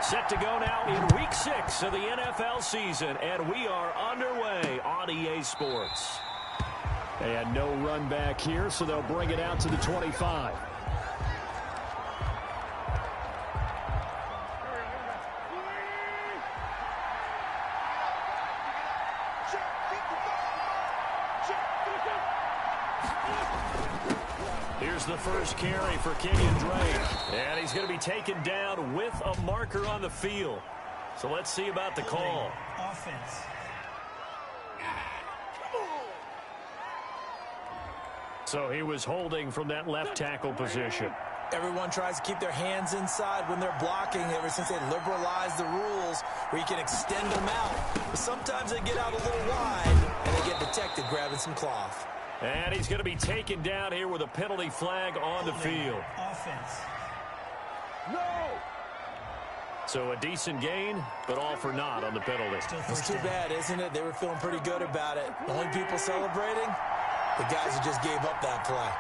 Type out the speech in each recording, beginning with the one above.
Set to go now in Week 6 of the NFL season, and we are underway on EA Sports. And no run back here, so they'll bring it out to the 25. Here's the first carry for Kenyon Drake. And he's going to be taken down with a marker on the field. So let's see about the call. Offense. So he was holding from that left tackle position. Everyone tries to keep their hands inside when they're blocking ever since they liberalized the rules where you can extend them out. But sometimes they get out a little wide and they get detected grabbing some cloth. And he's going to be taken down here with a penalty flag on the field. Offense. No! So a decent gain, but all for naught on the penalty. It's too bad, isn't it? They were feeling pretty good about it. The only people celebrating, the guys who just gave up that play.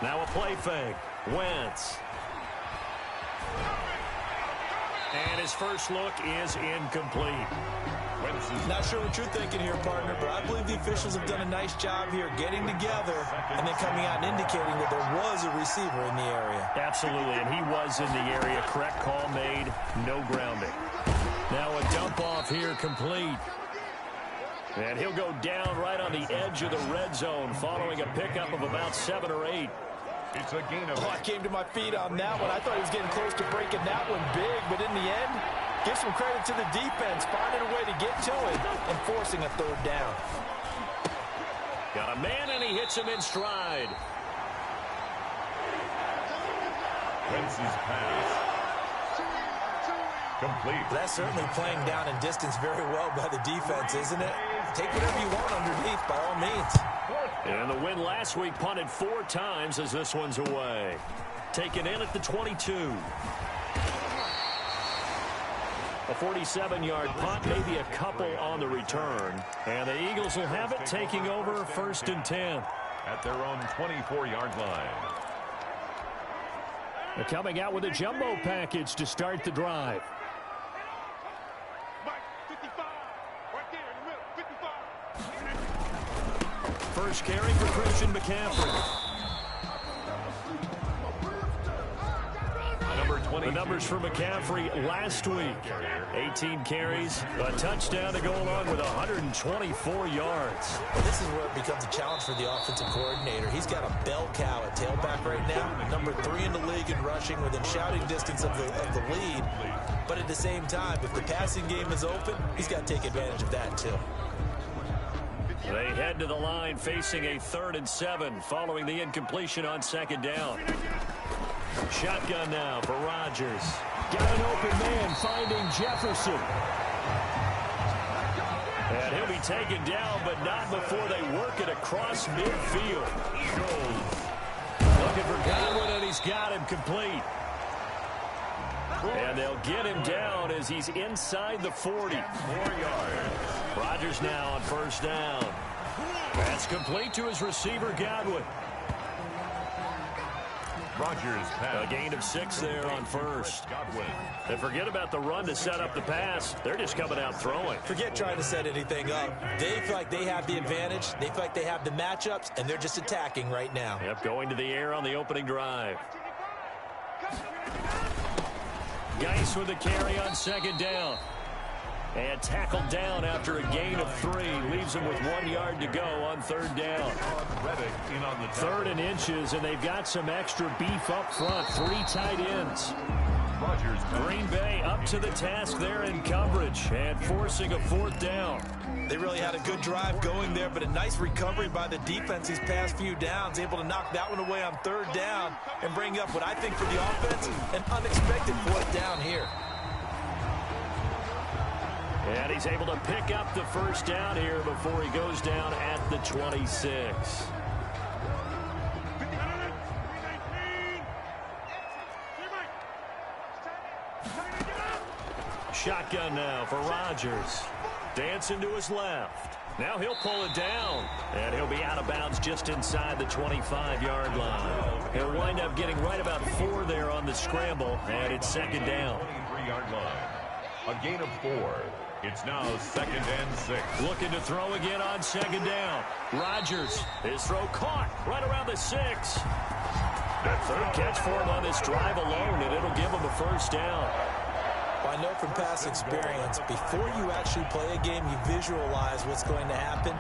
Now a play fake. Wentz. And his first look is incomplete. Not sure what you're thinking here, partner, but I believe the officials have done a nice job here getting together and then coming out and indicating that there was a receiver in the area. Absolutely, and he was in the area. Correct call made. No grounding. Now a dump off here complete. And he'll go down right on the edge of the red zone following a pickup of about 7 or 8. It's a gain of... I came to my feet on that one. I thought he was getting close to breaking that one big, but in the end, give some credit to the defense, finding a way to get to it and forcing a third down. Got a man, and he hits him in stride. Wentz's pass. Complete. That's certainly playing down in distance very well by the defense, isn't it? Take whatever you want underneath, by all means. And the win last week punted 4 times as this one's away. Taken in at the 22. A 47-yard punt, maybe a couple on the return. And the Eagles will have it, taking over 1st and 10. At their own 24-yard line. They're coming out with a jumbo package to start the drive. First carry for Christian McCaffrey. The numbers for McCaffrey last week. 18 carries, a touchdown to go along with 124 yards. Well, this is where it becomes a challenge for the offensive coordinator. He's got a bell cow at tailback right now. Number 3 in the league in rushing within shouting distance of the lead. But at the same time, if the passing game is open, he's got to take advantage of that too. They head to the line facing a 3rd and 7 following the incompletion on 2nd down. Shotgun now for Rodgers. Got an open man finding Jefferson. And he'll be taken down, but not before they work it across midfield. Looking for Godwin, and he's got him complete. And they'll get him down as he's inside the 40. 4 yards. Rodgers now on 1st down. That's complete to his receiver, Godwin. Rodgers pass. A gain of 6 there on 1st. And forget about the run to set up the pass. They're just coming out throwing. Forget trying to set anything up. They feel like they have the advantage. They feel like they have the matchups, and they're just attacking right now. Yep, going to the air on the opening drive. Geis with the carry on 2nd down. And tackled down after a gain of 3. Leaves him with 1 yard to go on 3rd down. 3rd and inches, and they've got some extra beef up front. 3 tight ends. Green Bay up to the task there in coverage and forcing a 4th down. They really had a good drive going there, but a nice recovery by the defense these past few downs, able to knock that one away on 3rd down and bring up what I think for the offense, an unexpected 4th down here. And he's able to pick up the 1st down here before he goes down at the 26. Shotgun now for Rodgers. Dancing to his left. Now he'll pull it down. And he'll be out of bounds just inside the 25-yard line. He'll wind up getting right about 4 there on the scramble, and it's second down. 23-yard line. A gain of 4. It's now 2nd and 6. Looking to throw again on second down. Rodgers, his throw caught right around the 6. Third catch for him on this drive alone, and it'll give him a first down. Well, I know from past experience, before you actually play a game, you visualize what's going to happen.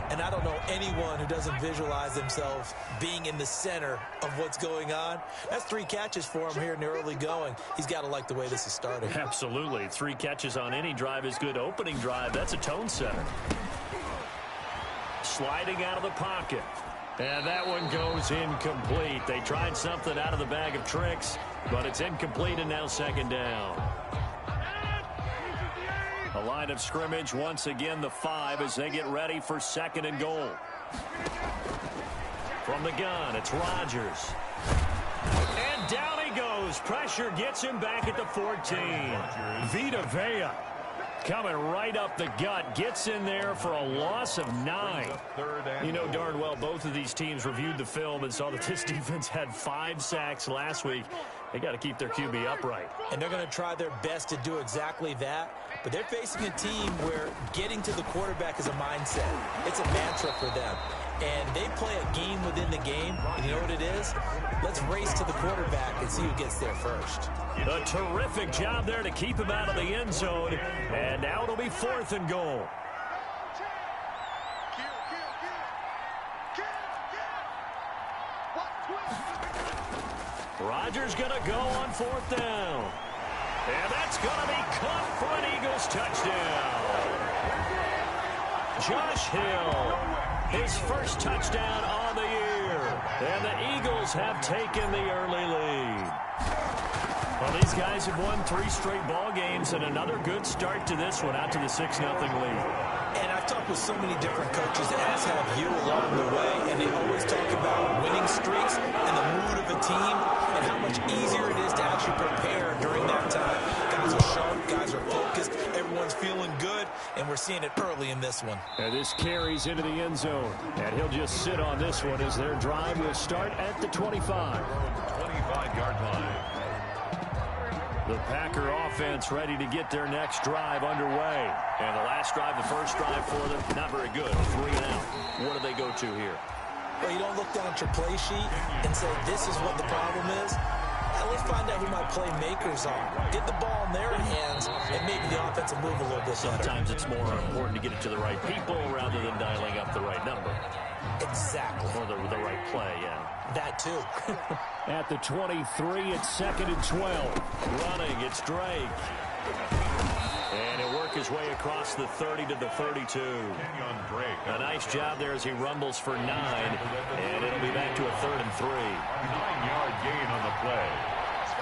And I don't know anyone who doesn't visualize themselves being in the center of what's going on. That's 3 catches for him here in the early going. He's got to like the way this is starting. Absolutely. 3 catches on any drive is good. Opening drive, that's a tone setter. Sliding out of the pocket. And that one goes incomplete. They tried something out of the bag of tricks, but it's incomplete and now second down. A line of scrimmage, once again the 5 as they get ready for 2nd and goal. From the gun, it's Rodgers. And down he goes. Pressure gets him back at the 14. Vita Vea coming right up the gut. Gets in there for a loss of 9. You know darn well both of these teams reviewed the film and saw that this defense had 5 sacks last week. They got to keep their QB upright. And they're going to try their best to do exactly that. But they're facing a team where getting to the quarterback is a mindset. It's a mantra for them. And they play a game within the game. And you know what it is? Let's race to the quarterback and see who gets there first. A terrific job there to keep him out of the end zone. And now it'll be 4th and goal. Rodgers going to go on 4th down. And that's going to be caught for an Eagles touchdown. Josh Hill, his first touchdown on the year. And the Eagles have taken the early lead. Well, these guys have won 3 straight ball games and another good start to this one out to the 6-0 lead. And I've talked with so many different coaches, as have you along the way, and they always talk about winning streaks and the mood of a team and how much easier it is to actually prepare during that time. Guys are sharp, guys are focused, everyone's feeling good, and we're seeing it early in this one. And this carries into the end zone, and he'll just sit on this one as their drive will start at the 25. 25-yard line. The Packer offense ready to get their next drive underway. And the last drive, the first drive for them, not very good. 3 and out. What do they go to here? Well, you don't look down at your play sheet and say, this is what the problem is. Let's find out who my playmakers are. Get the ball in their hands and maybe the offensive move a little bit better. Sometimes it's more important to get it to the right people rather than dialing up the right number. Exactly. Or the right play, yeah. That too. At the 23, it's 2nd and 12. Running, it's Drake. And he'll work his way across the 30 to the 32. A nice job there as he rumbles for 9. And it'll be back to a 3rd and 3. 9-yard gain on the play.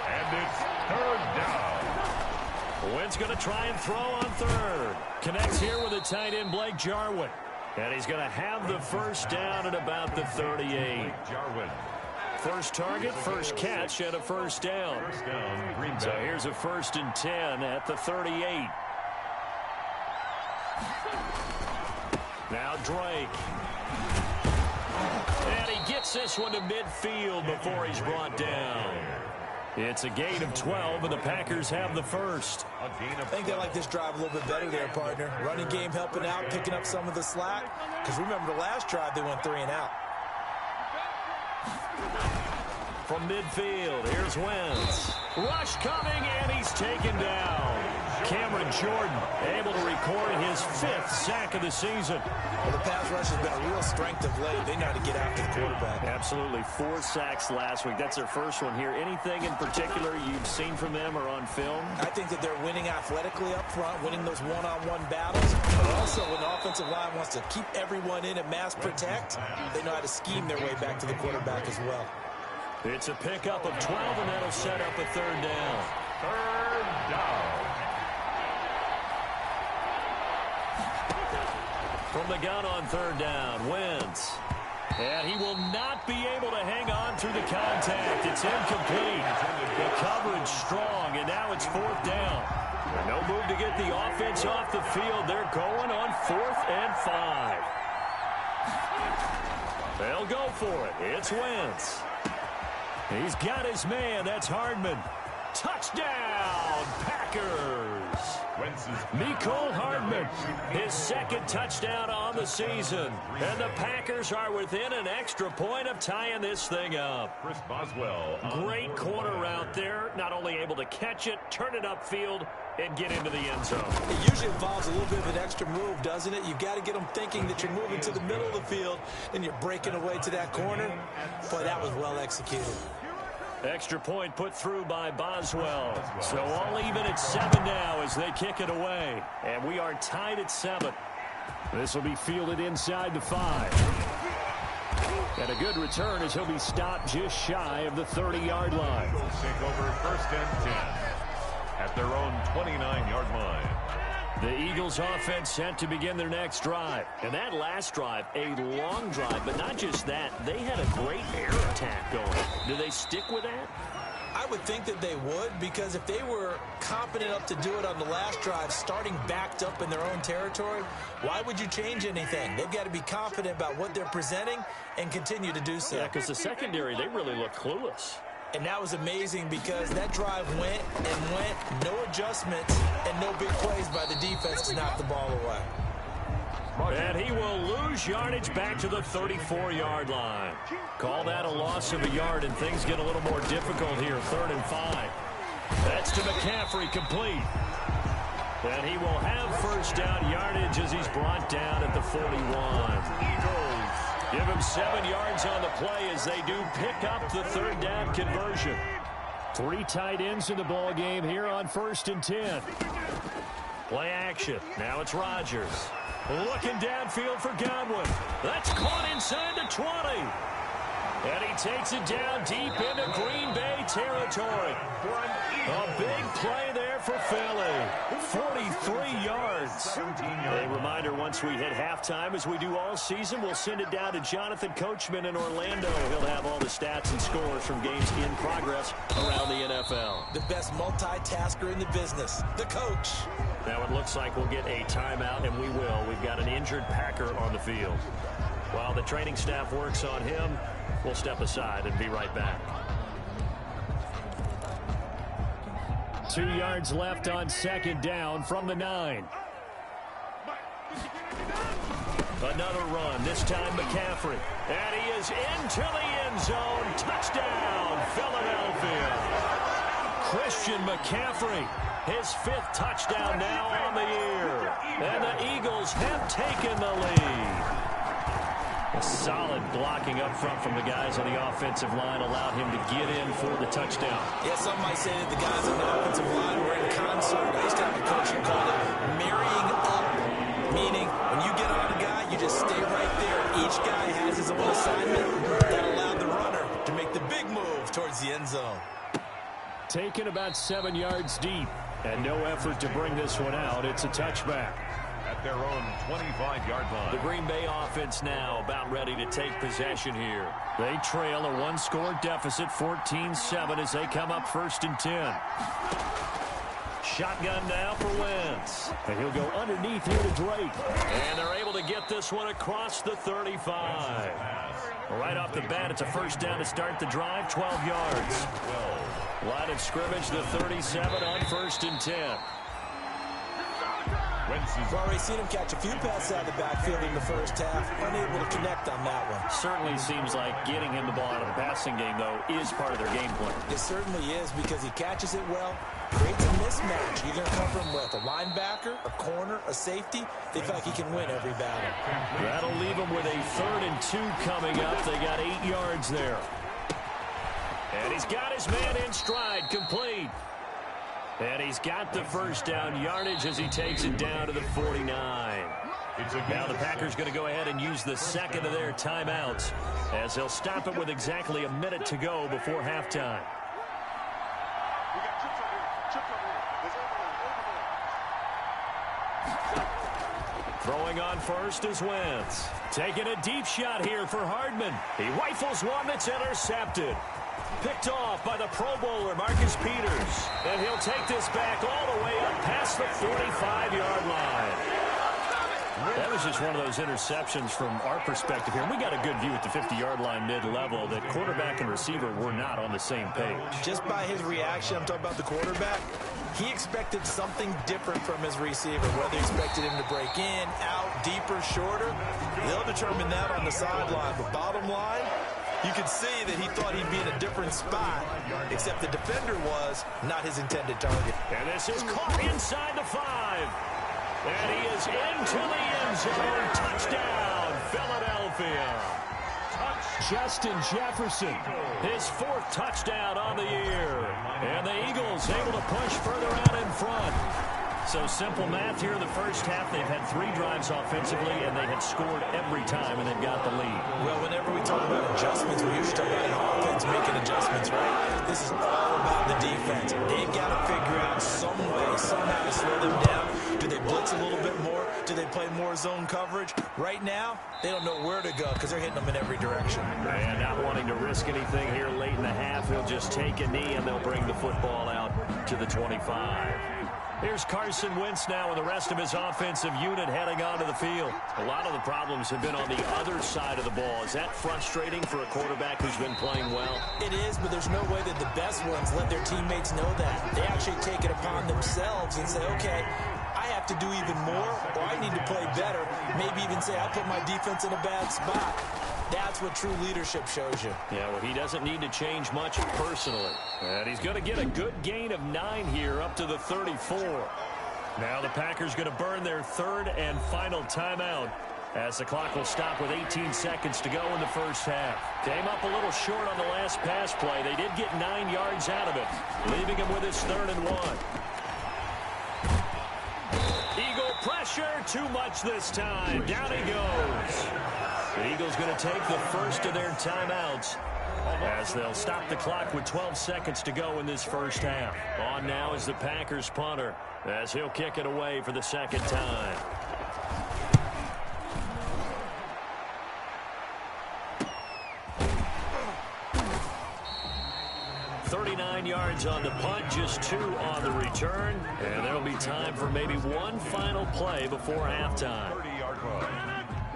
And it's 3rd down. Wynn's going to try and throw on 3rd. Connects here with a tight end, Blake Jarwin. And he's going to have the first down at about the 38. Jarwin. First target, first catch, and a first down. Green Bay. So here's a 1st and 10 at the 38. Now Drake. And he gets this one to midfield before he's brought down. It's a gain of 12, and the Packers have the first. I think they like this drive a little bit better there, partner. Running game helping out, picking up some of the slack. Because remember the last drive, they went 3 and out. From midfield, here's Wentz. Rush coming, and he's taken down. Cameron Jordan able to record his 5th sack of the season. Well, the pass rush has been a real strength of late. They know how to get after the quarterback. Absolutely. 4 sacks last week. That's their first one here. Anything in particular you've seen from them or on film? I think that they're winning athletically up front, winning those one-on-one battles. But also when the offensive line wants to keep everyone in and mass protect, they know how to scheme their way back to the quarterback as well. It's a pickup of 12, and that'll set up a 3rd down. 3rd down. From the gun on 3rd down, Wentz. And he will not be able to hang on through the contact. It's incomplete. The coverage strong, and now it's 4th down. No move to get the offense off the field. They're going on 4th and 5. They'll go for it. It's Wentz. He's got his man. That's Hardman. Touchdown, Packers. Mecole Hardman, his second touchdown on the season. And the Packers are within an extra point of tying this thing up. Chris Boswell. Great corner route there. Not only able to catch it, turn it upfield, and get into the end zone. It usually involves a little bit of an extra move, doesn't it? You've got to get them thinking that you're moving to the middle of the field and you're breaking away to that corner. Boy, that was well executed. Extra point put through by Boswell. So all even at 7 now as they kick it away. And we are tied at 7. This will be fielded inside the 5. And a good return as he'll be stopped just shy of the 30-yard line. Take over first and 10 at their own 29-yard line. The Eagles offense set to begin their next drive. And that last drive, a long drive, but not just that. They had a great air attack going. Do they stick with that? I would think that they would, because if they were confident enough to do it on the last drive, starting backed up in their own territory, why would you change anything? They've got to be confident about what they're presenting and continue to do so. Yeah, because the secondary, they really look clueless. And that was amazing because that drive went and went, no adjustments, and no big plays by the defense to knock the ball away. And he will lose yardage back to the 34-yard line. Call that a loss of a yard, and things get a little more difficult here, 3rd and 5. That's to McCaffrey, complete. And he will have first down yardage as he's brought down at the 41. Eagles give him 7 yards on the play as they do pick up the 3rd down conversion. 3 tight ends in the ball game here on 1st and 10. Play action. Now it's Rodgers. Looking downfield for Godwin. That's caught inside the 20. And he takes it down deep into Green Bay territory. A big play there for Philly. 43 yards. A reminder, once we hit halftime, as we do all season, we'll send it down to Jonathan Coachman in Orlando. He'll have all the stats and scores from games in progress around the NFL. The best multitasker in the business, the coach. Now it looks like we'll get a timeout, and we will. We've got an injured Packer on the field. While the training staff works on him, we'll step aside and be right back. 2 yards left on 2nd down from the 9. Another run, this time McCaffrey. And he is into the end zone. Touchdown, Philadelphia. Christian McCaffrey, his 5th touchdown now on the year. And the Eagles have taken the lead. A solid blocking up front from the guys on the offensive line allowed him to get in for the touchdown. Yeah, some might say that the guys on the offensive line were in concert. I used to have a coach who called it marrying up, meaning when you get on a guy, you just stay right there. Each guy has his own assignment. That allowed the runner to make the big move towards the end zone. Taken about 7 yards deep, and no effort to bring this one out. It's a touchback. At their own 25-yard line. The Green Bay offense now about ready to take possession here. They trail a 1-score deficit, 14-7, as they come up 1st and 10. Shotgun now for Wentz. And he'll go underneath here to Drake. And they're able to get this one across the 35. Right off the bat, it's a first down to start the drive, 12 yards. Line of scrimmage, the 37 on 1st and 10. We've already seen him catch a few passes out of the backfield in the first half. Unable to connect on that one. Certainly seems like getting him the ball out of the passing game, though, is part of their game plan. It certainly is, because he catches it well, creates a mismatch. You're going to cover him with a linebacker, a corner, a safety. They feel like he can win every battle. That'll leave him with a 3rd and 2 coming up. They got 8 yards there. And he's got his man in stride, complete. And he's got the first down yardage as he takes it down to the 49. Now the Packers going to go ahead and use the 2nd of their timeouts, as they'll stop it with exactly a minute to go before halftime. Throwing on first is Wentz. Taking a deep shot here for Hardman. He rifles one that's intercepted. Picked off by the Pro Bowler, Marcus Peters. And he'll take this back all the way up past the 45-yard line. That was just one of those interceptions from our perspective here. And we got a good view at the 50-yard line mid-level that quarterback and receiver were not on the same page. Just by his reaction, I'm talking about the quarterback, he expected something different from his receiver. Whether he expected him to break in, out, deeper, shorter, they'll determine that on the sideline. But bottom line, you could see that he thought he'd be in a different spot, except the defender was not his intended target. And this is caught inside the 5. And he is into the end zone. Touchdown, Philadelphia. Justin Jefferson, his 4th touchdown on the year. And the Eagles able to push further out in front. So simple math here in the first half. They've had 3 drives offensively, and they had scored every time, and they've got the lead. Well, whenever we talk about adjustments, we usually talk about an offense making adjustments, right? This is all about the defense. They've got to figure out some way, somehow to slow them down. Do they blitz a little bit more? Do they play more zone coverage? Right now, they don't know where to go because they're hitting them in every direction. And not wanting to risk anything here late in the half, he'll just take a knee, and they'll bring the football out to the 25. Here's Carson Wentz now with the rest of his offensive unit heading onto the field. A lot of the problems have been on the other side of the ball. Is that frustrating for a quarterback who's been playing well? It is, but there's no way that the best ones let their teammates know that. They actually take it upon themselves and say, okay, I have to do even more, or I need to play better. Maybe even say I put my defense in a bad spot. That's what true leadership shows you. Yeah, well, he doesn't need to change much personally. And he's going to get a good gain of 9 here up to the 34. Now the Packers going to burn their 3rd and final timeout as the clock will stop with 18 seconds to go in the first half. Came up a little short on the last pass play. They did get 9 yards out of it, leaving him with his 3rd and 1. Eagle pressure, too much this time. Down he goes. The Eagles going to take the first of their timeouts as they'll stop the clock with 12 seconds to go in this first half. On now is the Packers punter as he'll kick it away for the 2nd time. $39 yards on the punt, just 2 on the return. And there'll be time for maybe one final play before halftime. 30-yard run.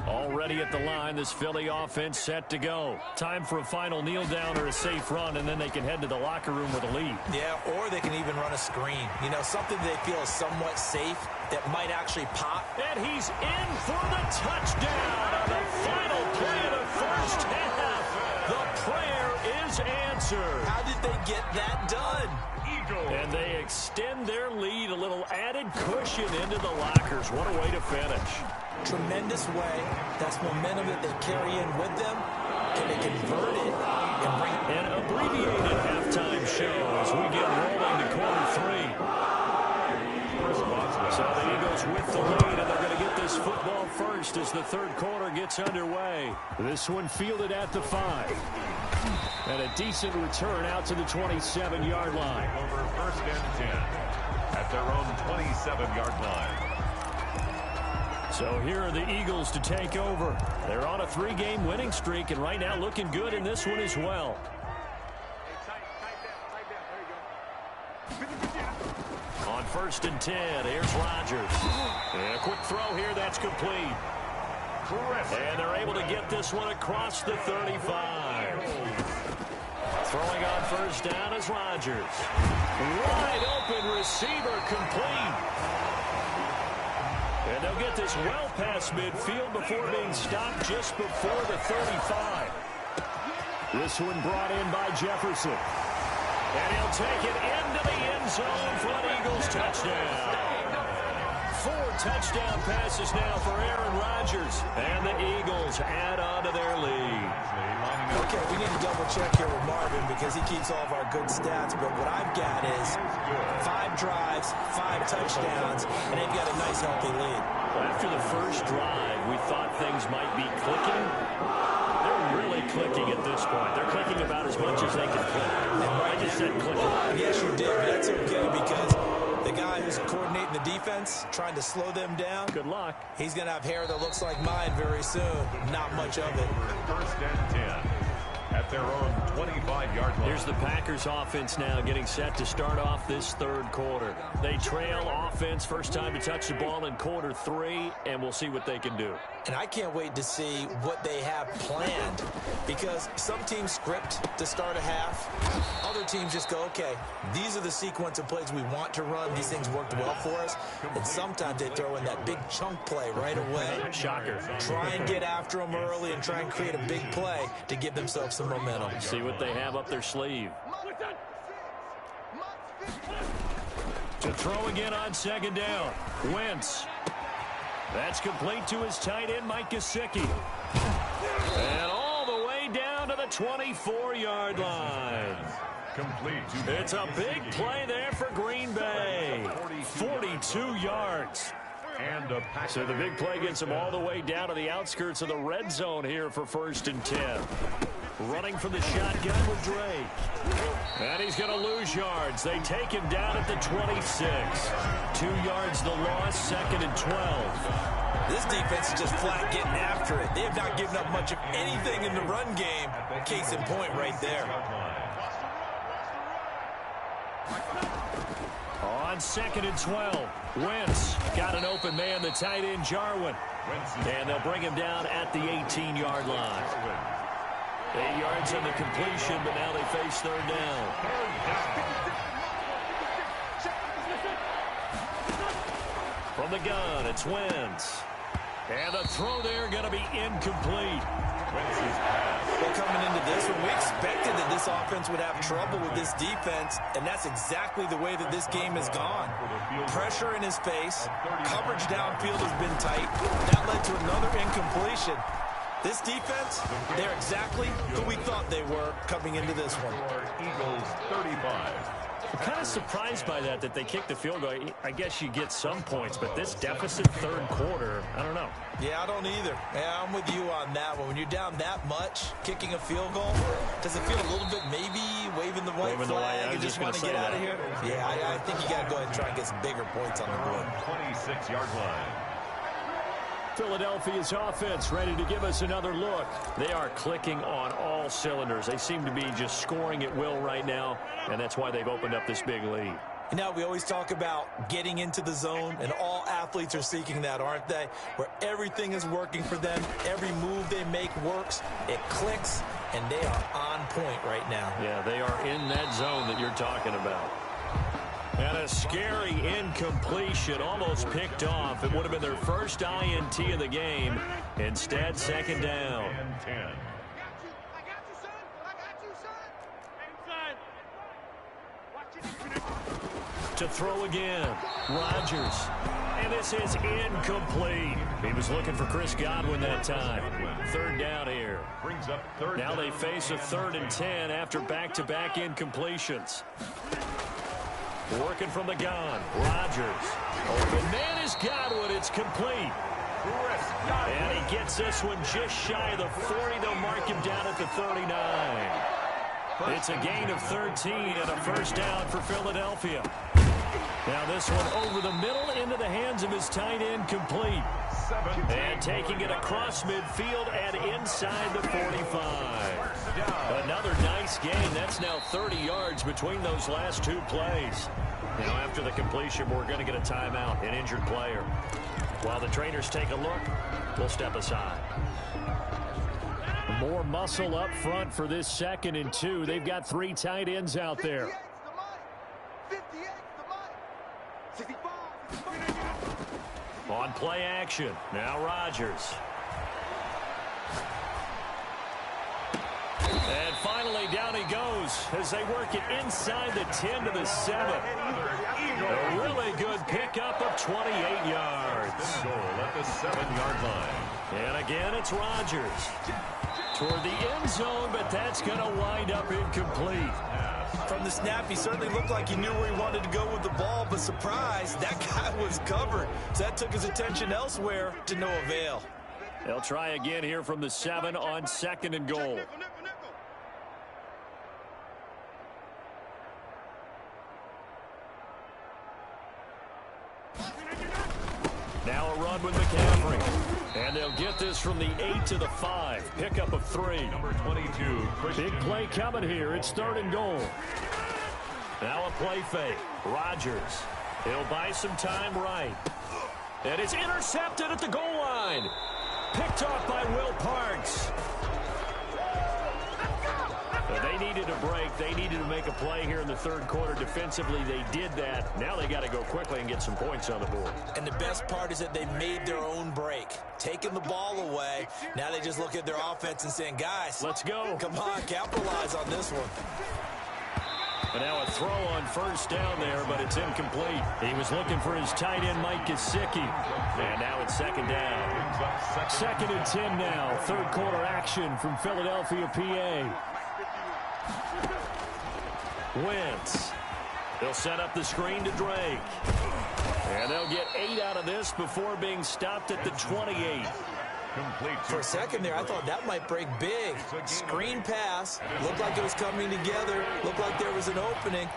Already at the line, this Philly offense set to go. Time for a final kneel down or a safe run, and then they can head to the locker room with a lead. Yeah, or they can even run a screen. You know, something they feel is somewhat safe that might actually pop. And he's in for the touchdown on the final play of the first half. The prayer is answered. How did they get that done? And they extend their lead, a little added cushion into the lockers. What a way to finish. Tremendous way. That's momentum that they carry in with them. Can they convert it and bring it? An abbreviated halftime show as we get rolling to quarter 3. So the Eagles with the lead, and they're going to get this football first as the 3rd quarter gets underway. This one fielded at the 5. And a decent return out to the 27-yard line. Over 1st and 10 at their own 27-yard line. So here are the Eagles to take over. They're on a 3-game winning streak, and right now looking good in this one as well. On 1st and 10, here's Rodgers. And a quick throw here, that's complete. And they're able to get this one across the 35. Throwing on 1st down is Rodgers. Wide open receiver complete. And they'll get this well past midfield before being stopped just before the 35. This one brought in by Jefferson. And he'll take it into the end zone for an Eagles touchdown. 4 touchdown passes now for Aaron Rodgers. And the Eagles add on to their lead. Okay, we need to double check here with Marvin because he keeps all of our good stats. But what I've got is 5 drives, 5 touchdowns, and they've got a nice healthy lead. After the first drive, we thought things might be clicking. They're really clicking at this point. They're clicking about as much as they can click. I just said clicking. Yes, you did, but that's okay because the guy who's coordinating the defense, trying to slow them down. Good luck. He's going to have hair that looks like mine very soon. Not much of it. 1st and 10 at their own 25-yard line. Here's the Packers offense now getting set to start off this third quarter. They trail offense, first time to touch the ball in quarter 3, and we'll see what they can do. And I can't wait to see what they have planned, because some teams script to start a half. Other teams just go, okay, these are the sequence of plays we want to run. These things worked well for us. And sometimes they throw in that big chunk play right away. Shocker. Try and get after them early and try and create a big play to give themselves some momentum. See what they have up their sleeve. To throw again on second down. Wentz. That's complete to his tight end, Mike Gesicki. And all the way down to the 24-yard line. It's a big play there for Green Bay. 42 yards. So the big play gets him all the way down to the outskirts of the red zone here for 1st and 10. Running from the shotgun with Drake. And he's going to lose yards. They take him down at the 26. 2 yards the loss, 2nd and 12. This defense is just flat getting after it. They have not given up much of anything in the run game. Case in point right there. On 2nd and 12, Wentz got an open man, the tight end Jarwin. And they'll bring him down at the 18-yard line. 8 yards on the completion, but now they face 3rd down. From the gun, it's Wentz. And the throw there going to be incomplete. Well, coming into this one, we expected that this offense would have trouble with this defense, and that's exactly the way that this game has gone. Pressure in his face, coverage downfield has been tight. That led to another incompletion. This defense, they're exactly who we thought they were coming into this one. Eagles 35. I'm kind of surprised by that they kicked the field goal. I guess you get some points, but this deficit 3rd quarter, I don't know. Yeah, I don't either. Yeah, I'm with you on that one. When you're down that much, kicking a field goal, does it feel a little bit maybe waving the white flag and just want to get out of here? Yeah, I think you got to go ahead and try and get some bigger points on the board. 26-yard line. Philadelphia's offense ready to give us another look. They are clicking on all cylinders. They seem to be just scoring at will right now, and that's why they've opened up this big lead. You know, we always talk about getting into the zone, and all athletes are seeking that, aren't they? Where everything is working for them, every move they make works, it clicks, and they are on point right now. Yeah, they are in that zone that you're talking about. And a scary incompletion, almost picked off. It would have been their first INT of the game. Instead, 2nd down. To throw again, Rodgers. And this is incomplete. He was looking for Chris Godwin that time. 3rd down here. Now they face a 3rd and 10 after back-to-back incompletions. Working from the gun, Rodgers. Open man is Godwin. It's complete. And he gets this one just shy of the 40. They'll mark him down at the 39. It's a gain of 13 and a 1st down for Philadelphia. Now this one over the middle into the hands of his tight end, complete. And taking it across midfield and inside the 45. Another nice gain. That's now 30 yards between those last 2 plays. Now after the completion, we're going to get a timeout, an injured player. While the trainers take a look, we'll step aside. More muscle up front for this 2nd and 2. They've got 3 tight ends out there. On play action, now Rodgers. And finally down he goes as they work it inside the 10 to the 7. A really good pickup of 28 yards. Goal at the 7-yard line. And again, it's Rodgers. Toward the end zone, but that's going to wind up incomplete. From the snap, he certainly looked like he knew where he wanted to go with the ball, but surprise, that guy was covered. So that took his attention elsewhere to no avail. They'll try again here from the 7 on 2nd and goal. Now a run with McCaffrey. And they'll get this from the 8 to the 5. Pickup of 3. Number 22, Big play coming here. It's 3rd and goal. Now a play fake. Rodgers. He'll buy some time right. And it's intercepted at the goal line. Picked off by Will Parks. They needed a break. They needed to make a play here in the 3rd quarter. Defensively, they did that. Now they got to go quickly and get some points on the board. And the best part is that they made their own break. Taking the ball away. Now they just look at their offense and saying, guys, let's go. Come on, capitalize on this one. And now a throw on 1st down there, but it's incomplete. He was looking for his tight end, Mike Gesicki. And now it's 2nd down. 2nd and 10 now. 3rd quarter action from Philadelphia, PA. Wentz. They'll set up the screen to Drake. And they'll get 8 out of this before being stopped at the 28. For a second there, I thought that might break big. Screen pass. Looked like it was coming together. Looked like there was an opening.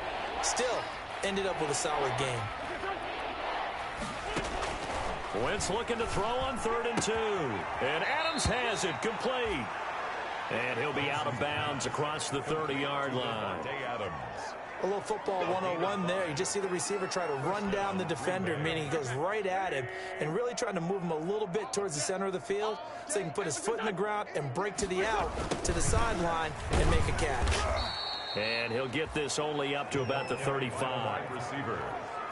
Still, ended up with a solid game. Wentz looking to throw on 3rd and 2. And Adams has it complete. And he'll be out of bounds across the 30-yard line. A little football 101 there. You just see the receiver try to run down the defender, meaning he goes right at him and really trying to move him a little bit towards the center of the field so he can put his foot in the ground and break to the out, to the sideline, and make a catch. And he'll get this only up to about the 35.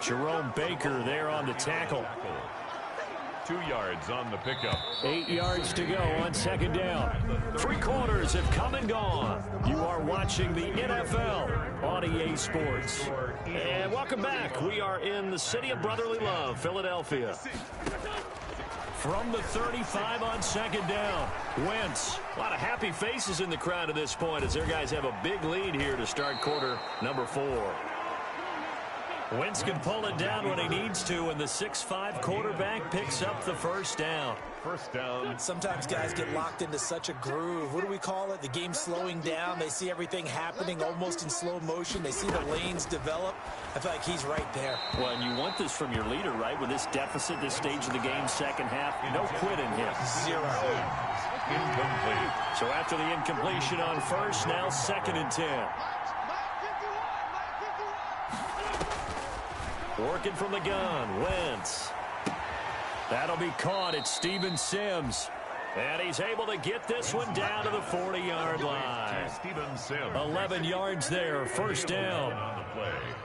Jerome Baker there on the tackle. 2 yards on the pickup. 8 yards to go on 2nd down. 3 quarters have come and gone. You are watching the NFL on EA Sports. And welcome back. We are in the city of brotherly love, Philadelphia. From the 35 on 2nd down, Wentz. A lot of happy faces in the crowd at this point as their guys have a big lead here to start quarter number 4. Wentz can pull it down when he needs to, and the 6'5" quarterback picks up the 1st down. 1st down. Sometimes guys get locked into such a groove. What do we call it? The game slowing down. They see everything happening almost in slow motion. They see the lanes develop. I feel like he's right there. Well, and you want this from your leader, right? With this deficit, this stage of the game, 2nd half, no quitting him. 0. Incomplete. So after the incompletion on 1st, now 2nd and 10. Working from the gun, Wentz. That'll be caught. It's Steven Sims. And he's able to get this one down to the 40-yard line. 11 yards there, 1st down.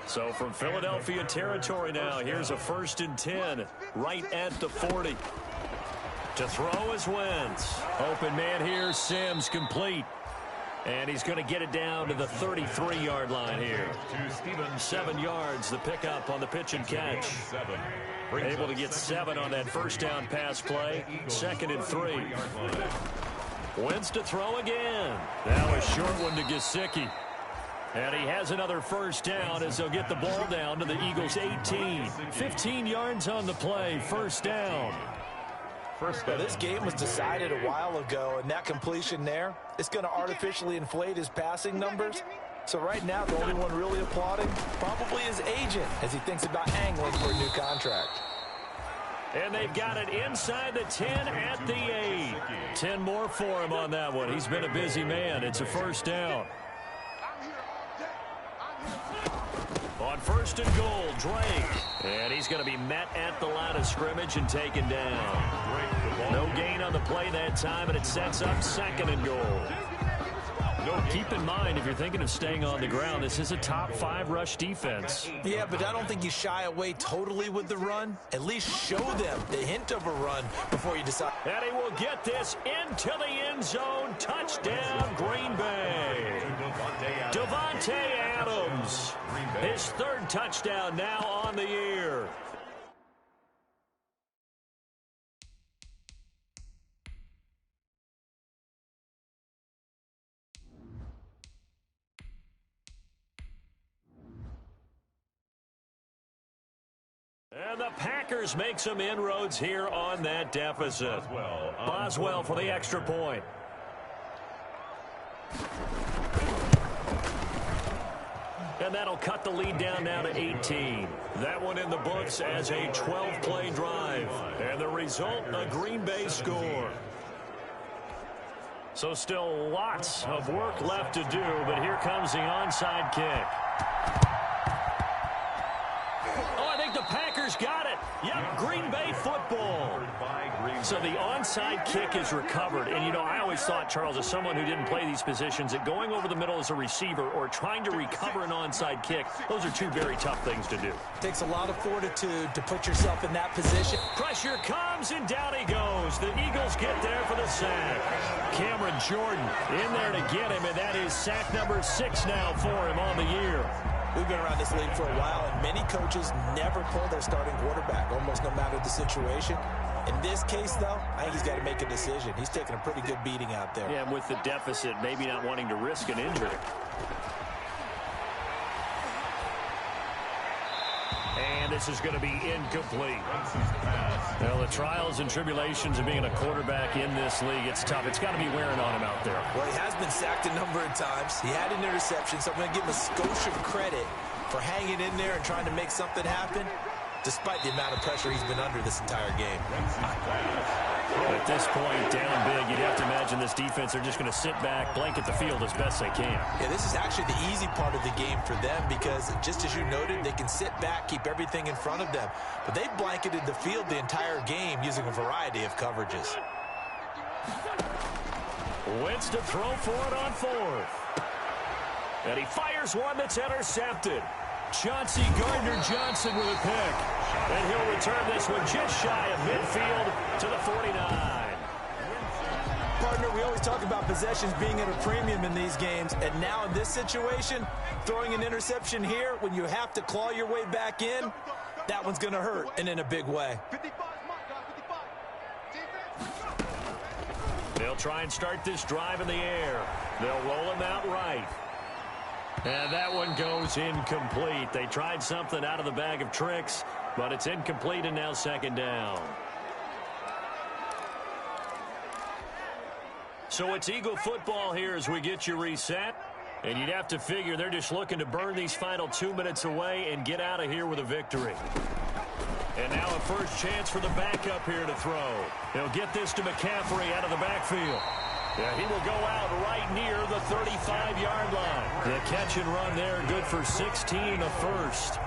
So from Philadelphia territory now, here's a 1st and 10 right at the 40. To throw is Wentz. Open man here, Sims complete. And he's going to get it down to the 33-yard line here. 7 yards, the pickup on the pitch and catch. Able to get 7 on that 1st down pass play. 2nd and 3. Wentz to throw again. Now a short one to Gesicki. And he has another 1st down as they'll get the ball down to the Eagles' 18. 15 yards on the play, 1st down. Well, this game was decided a while ago, and that completion there, it's going to artificially inflate his passing numbers. So right now, the only one really applauding probably his agent as he thinks about angling for a new contract. And they've got it inside the 10 at the 8. 10 more for him on that one. He's been a busy man. It's a 1st down. On 1st and goal, Drake. And he's going to be met at the line of scrimmage and taken down. No gain on the play that time, and it sets up 2nd and goal. Keep in mind, if you're thinking of staying on the ground, this is a top 5 rush defense. Yeah, but I don't think you shy away totally with the run. At least show them the hint of a run before you decide. And he will get this into the end zone. Touchdown, Green Bay. Davante Adams. His 3rd touchdown now on the year. And the Packers make some inroads here on that deficit. Boswell for the extra point. and that'll cut the lead down now to 18. That one in the books as a 12-play drive. And the result, a Green Bay score. So still lots of work left to do, but here comes the onside kick. Oh, I think the Packers got it. Yep, Green Bay football. So the onside kick is recovered. And, you know, I always thought, Charles, as someone who didn't play these positions, that going over the middle as a receiver or trying to recover an onside kick, those are two very tough things to do. It takes a lot of fortitude to put yourself in that position. Pressure comes, and down he goes. The Eagles get there for the sack. Cameron Jordan in there to get him, and that is sack number 6 now for him on the year. We've been around this league for a while, and many coaches never pull their starting quarterback, almost no matter the situation. In this case, though, I think he's got to make a decision. He's taking a pretty good beating out there. Yeah, and with the deficit, maybe not wanting to risk an injury. And this is going to be incomplete. Well, the trials and tribulations of being a quarterback in this league, it's tough. It's got to be wearing on him out there. Well, he has been sacked a number of times. He had an interception, so I'm going to give him a skosh of credit for hanging in there and trying to make something happen, despite the amount of pressure he's been under this entire game. At this point, down big, you'd have to imagine this defense, they're just going to sit back, blanket the field as best they can. Yeah, this is actually the easy part of the game for them because, just as you noted, they can sit back, keep everything in front of them. But they've blanketed the field the entire game using a variety of coverages. Wentz to throw for it on 4th. And he fires one that's intercepted. Chauncey Gardner-Johnson with a pick. And he'll return this one just shy of midfield to the 49. Partner, we always talk about possessions being at a premium in these games. And now in this situation, throwing an interception here when you have to claw your way back in, that one's going to hurt, and in a big way. They'll try and start this drive in the air. They'll roll him out right. And that one goes incomplete. They tried something out of the bag of tricks, but it's incomplete and now 2nd down. So it's Eagle football here as we get you reset. And you'd have to figure they're just looking to burn these final 2 minutes away and get out of here with a victory. And now a first chance for the backup here to throw. He'll get this to McCaffrey out of the backfield. Yeah, he will go out right near the 35-yard line. The catch and run there, good for 16, a first.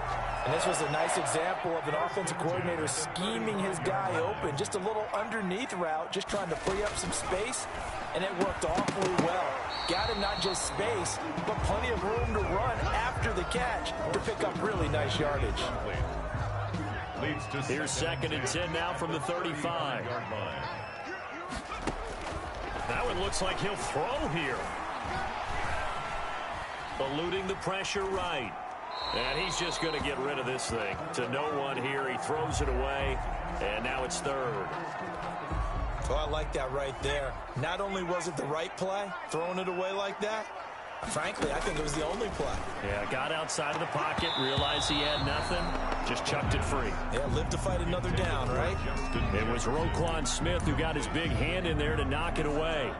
And this was a nice example of an offensive coordinator scheming his guy open. Just a little underneath route, just trying to free up some space, and it worked awfully well. Got him not just space, but plenty of room to run after the catch to pick up really nice yardage. Here's 2nd and 10 now from the 35. That one looks like he'll throw here. Eluding the pressure right. And he's just going to get rid of this thing. To no one here. He throws it away. And now it's 3rd. Oh, I like that right there. Not only was it the right play, throwing it away like that, frankly, I think it was the only play. Yeah, got outside of the pocket, realized he had nothing, just chucked it free. Yeah, live to fight another down, right? It was Roquan Smith who got his big hand in there to knock it away.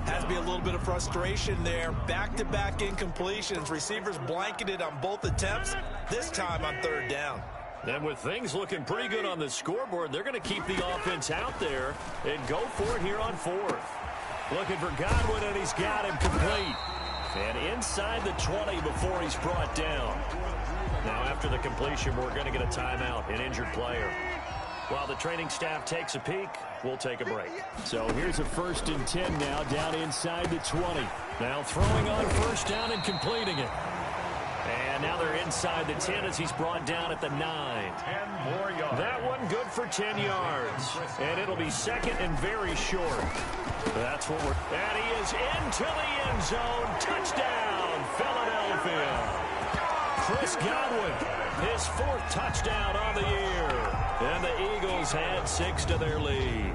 Has to be a little bit of frustration there. Back-to-back incompletions. Receivers blanketed on both attempts, this time on 3rd down. And with things looking pretty good on the scoreboard, they're going to keep the offense out there and go for it here on 4th. Looking for Godwin, and he's got him complete. And inside the 20 before he's brought down. Now after the completion, we're going to get a timeout, an injured player. While the training staff takes a peek, we'll take a break. So here's a 1st and 10 now down inside the 20. Now throwing on 1st down and completing it. And now they're inside the 10 as he's brought down at the 9. 10 more yards. That one good for 10 yards. And it'll be 2nd and very short. That's what we're... And he is into the end zone. Touchdown, Philadelphia. Chris Godwin, his 4th touchdown on the year. And the Eagles add 6 to their lead.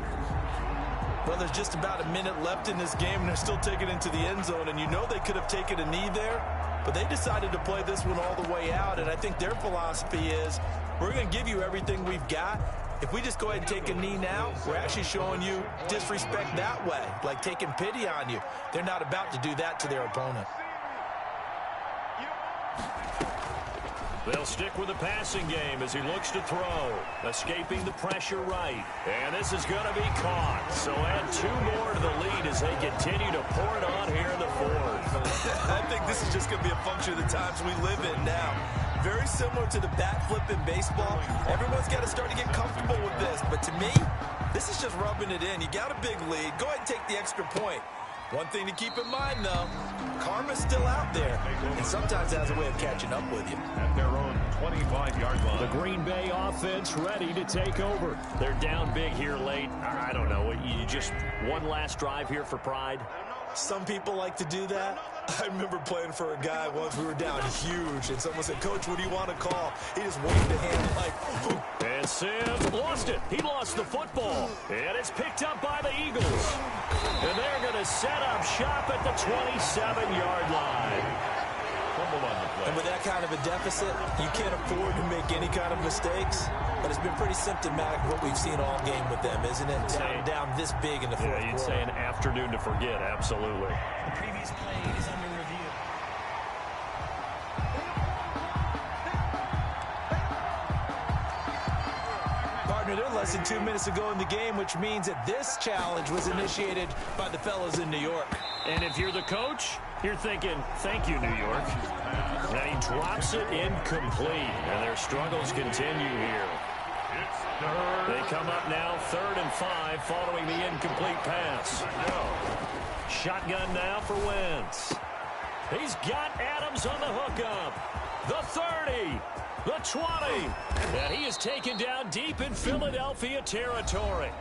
Well, there's just about a minute left in this game, and they're still taking it into the end zone. And you know they could have taken a knee there, but they decided to play this one all the way out. And I think their philosophy is, we're going to give you everything we've got. If we just go ahead and take a knee now, we're actually showing you disrespect that way, like taking pity on you. They're not about to do that to their opponent. They'll stick with the passing game as he looks to throw. Escaping the pressure right. And this is going to be caught. So add 2 more to the lead as they continue to pour it on here in the 4th. I think this is just going to be a function of the times we live in now. Very similar to the bat flip in baseball. Everyone's got to start to get comfortable with this. But to me, this is just rubbing it in. You got a big lead. Go ahead and take the extra point. One thing to keep in mind, though, karma's still out there, and sometimes has a way of catching up with you. At their own 25-yard line. The Green Bay offense ready to take over. They're down big here late. I don't know. You just one last drive here for pride? Some people like to do that. I remember playing for a guy once. We were down huge, and someone said, "Coach, what do you want to call?" He just waved a hand like, "Ooh." And Sims lost it. He lost the football. And it's picked up by the Eagles. And they're going to set up shop at the 27-yard line. And with that kind of a deficit, you can't afford to make any kind of mistakes. But it's been pretty symptomatic what we've seen all game with them, isn't it? Down this big in the fourth quarter. You'd say an afternoon to forget, absolutely. The previous play is under review. Partner, they're less than 2 minutes ago in the game, which means that this challenge was initiated by the fellas in New York. And if you're the coach, you're thinking, thank you, New York. And he drops it incomplete. And their struggles continue here. They come up now 3rd and 5 following the incomplete pass. Shotgun now for Wentz. He's got Adams on the hookup. The 30. The 20. And he is taken down deep in Philadelphia territory.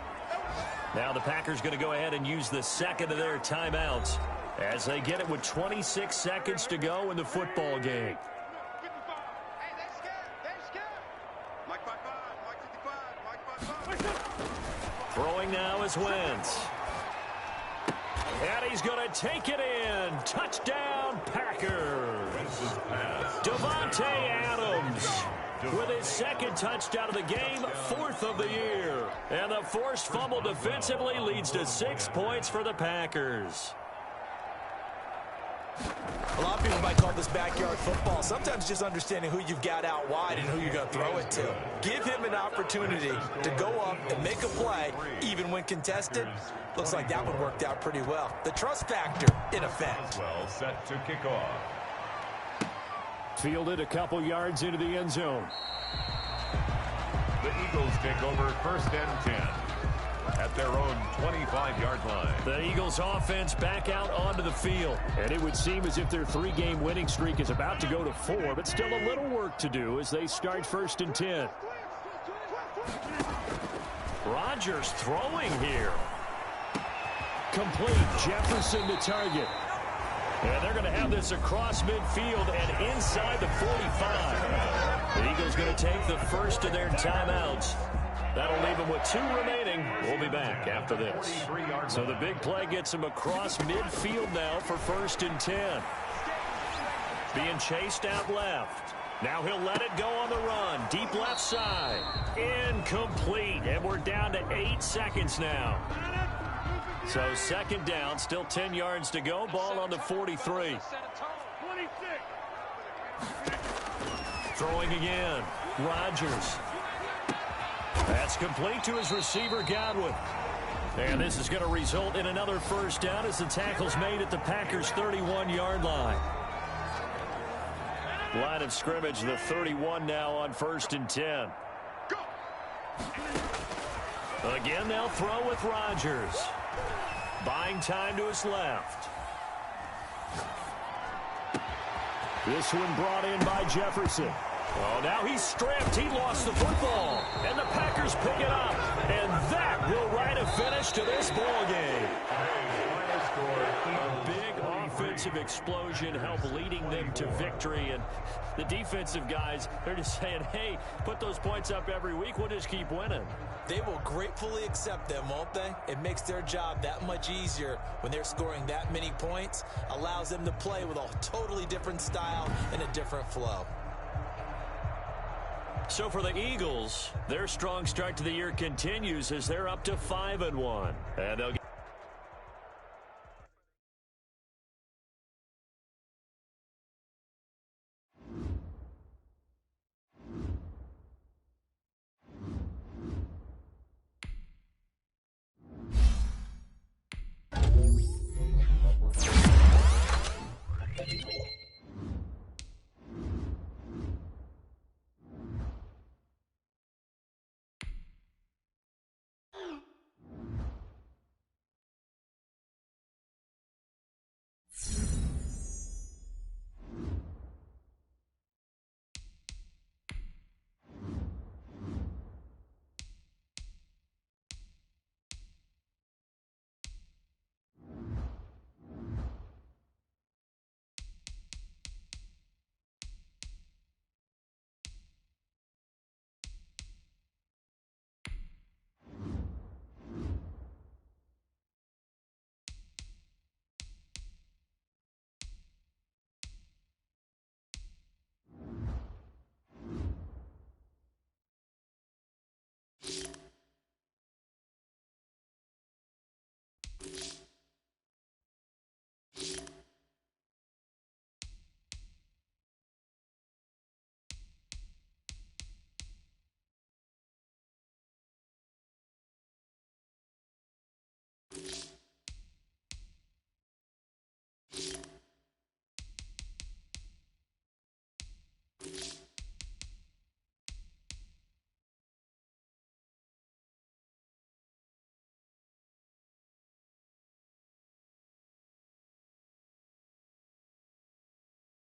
Now the Packers going to go ahead and use the second of their timeouts as they get it with 26 seconds to go in the football game. Throwing now is Wentz. And he's going to take it in. Touchdown, Packers. Davante Adams with his second touchdown of the game, 4th of the year. And the forced fumble defensively leads to 6 points for the Packers. A lot of people might call this backyard football. Sometimes just understanding who you've got out wide and who you're going to throw it to. Give him an opportunity to go up and make a play, even when contested. Looks like that one worked out pretty well. The trust factor in effect. Well set to kick off. Fielded a couple yards into the end zone. The Eagles take over 1st and 10. At their own 25-yard line. The Eagles offense back out onto the field. And it would seem as if their 3-game winning streak is about to go to 4, but still a little work to do as they start 1st and 10. Rodgers throwing here. Complete. Jefferson to target. And they're going to have this across midfield and inside the 45. The Eagles going to take the first of their timeouts. That'll leave them with 2 remaining. We'll be back after this. So the big play gets him across midfield now for 1st and 10. Being chased out left. Now he'll let it go on the run. Deep left side. Incomplete. And we're down to 8 seconds now. So 2nd down. Still 10 yards to go. Ball on the 43. Throwing again. Rodgers. That's complete to his receiver, Godwin. And this is going to result in another 1st down as the tackle's made at the Packers' 31-yard line. Line of scrimmage, the 31 now on 1st and 10. Again, they'll throw with Rodgers. Buying time to his left. This one brought in by Jefferson. Oh, now he's stripped. He lost the football. And the Packers pick it up. And that will write a finish to this ball game. A big offensive explosion helped leading them to victory. And the defensive guys, they're just saying, hey, put those points up every week. We'll just keep winning. They will gratefully accept them, won't they? It makes their job that much easier when they're scoring that many points. Allows them to play with a totally different style and a different flow. So for the Eagles, their strong start to the year continues as they're up to 5-1. And they'll